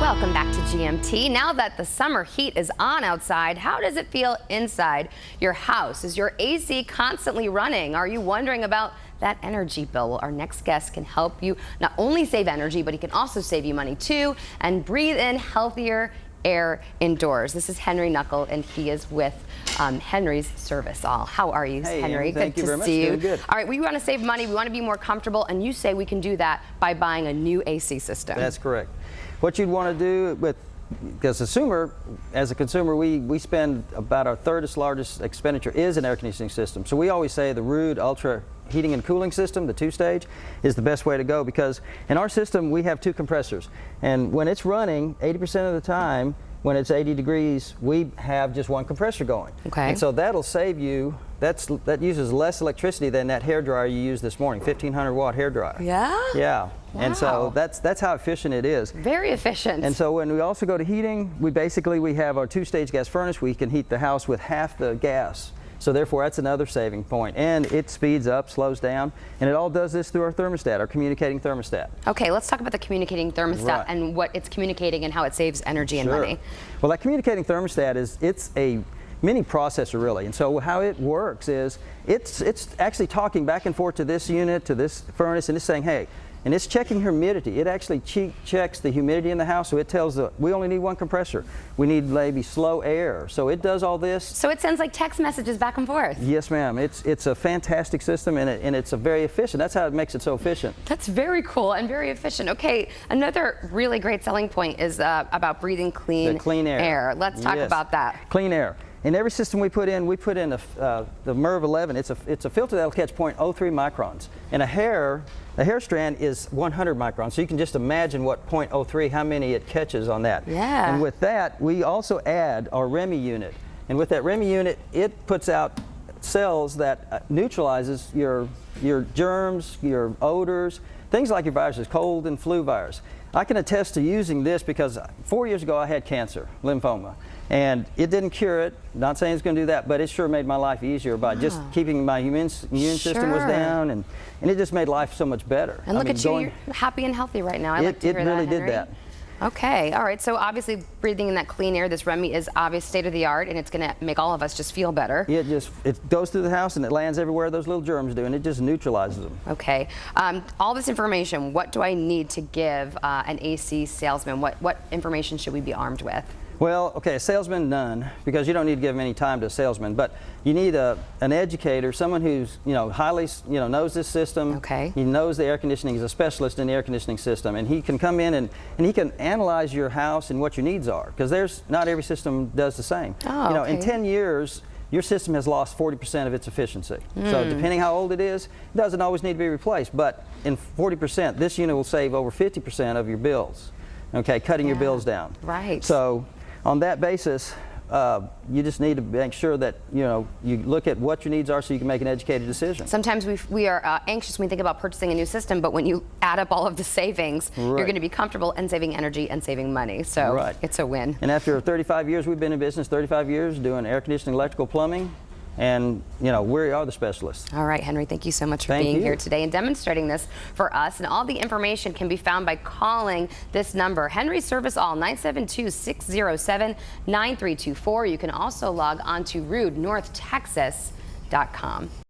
Welcome back to GMT. Now that the summer heat is on outside, how does it feel inside your house? Is your AC constantly running? Are you wondering about that energy bill? Well, our next guest can help you not only save energy, but he can also save you money too and breathe in healthier air indoors. This is Henry Knuckle, and he is with Henry's Service All. How are you, hey, Henry? Thank you very much. See you. Good. All right, we want to save money. We want to be more comfortable, and you say we can do that by buying a new AC system. That's correct. What you'd want to do with, as a consumer, we spend about our third largest expenditure is an air conditioning system. So we always say the Ruud Ultra heating and cooling system, the two-stage, is the best way to go, because in our system we have two compressors, and when it's running 80% of the time, when it's 80 degrees, we have just one compressor going. Okay. And so that'll save you, that uses less electricity than that hair dryer you used this morning, 1500 watt hair dryer. Yeah? Yeah. Wow. And so that's how efficient it is. Very efficient. And so when we also go to heating, we have our two-stage gas furnace. We can heat the house with half the gas. So therefore, that's another saving point. And it speeds up, slows down, and it all does this through our thermostat, our communicating thermostat. Okay, let's talk about the communicating thermostat, Right. and what it's communicating and how it saves energy and money. Well, that communicating thermostat it's a mini processor, really. And so how it works is it's actually talking back and forth to this unit, to this furnace, and it's saying, hey, and it's checking humidity. It actually checks the humidity in the house, so it tells we only need one compressor. We need maybe slow air. So it does all this. So it sends like text messages back and forth. Yes, ma'am. It's a fantastic system, and it's a very efficient. That's how it makes it so efficient. That's very cool and very efficient. Okay, another really great selling point is about breathing clean air. Let's talk about that. Clean air. In every system we put in the MERV 11. It's a filter that'll catch 0.03 microns, and a hair strand is 100 microns. So you can just imagine what 0.03, how many it catches on that. Yeah. And with that, we also add our REMI unit, and with that REMI unit, it puts out cells that neutralizes your germs, your odors, things like your viruses, cold and flu virus. I can attest to using this because 4 years ago I had cancer, lymphoma, and it didn't cure it. Not saying it's going to do that, but it sure made my life easier by just keeping my immune system was down, and it just made life so much better. And look at you, you're happy and healthy right now. I like to hear that, It really did Henry. that. Okay, all right, so obviously breathing in that clean air, this REMI is obvious state of the art, and it's going to make all of us just feel better. It goes through the house and it lands everywhere those little germs do, and it just neutralizes them. Okay, all this information, what do I need to give an AC salesman? What information should we be armed with? Well, okay, a salesman, none, because you don't need to give him any time to a salesman, but you need an educator, someone who's highly knows this system. Okay. He knows the air conditioning. He's a specialist in the air conditioning system, and he can come in and he can analyze your house and what your needs are, because not every system does the same. Oh, okay. In 10 years, your system has lost 40% of its efficiency. So depending how old it is, it doesn't always need to be replaced, but in 40%, this unit will save over 50% of your bills. Okay, cutting your bills down. Right. So on that basis, you just need to make sure that you look at what your needs are so you can make an educated decision. Sometimes we are anxious when we think about purchasing a new system, but when you add up all of the savings, you're going to be comfortable and saving energy and saving money. So it's a win. And after 35 years, we've been in business 35 years doing air conditioning, electrical, plumbing. And we are the specialists. All right, Henry, thank you so much for being here today and demonstrating this for us. And all the information can be found by calling this number, Henry's Service All, 972-607-9324. You can also log on to RuudNorthTexas.com.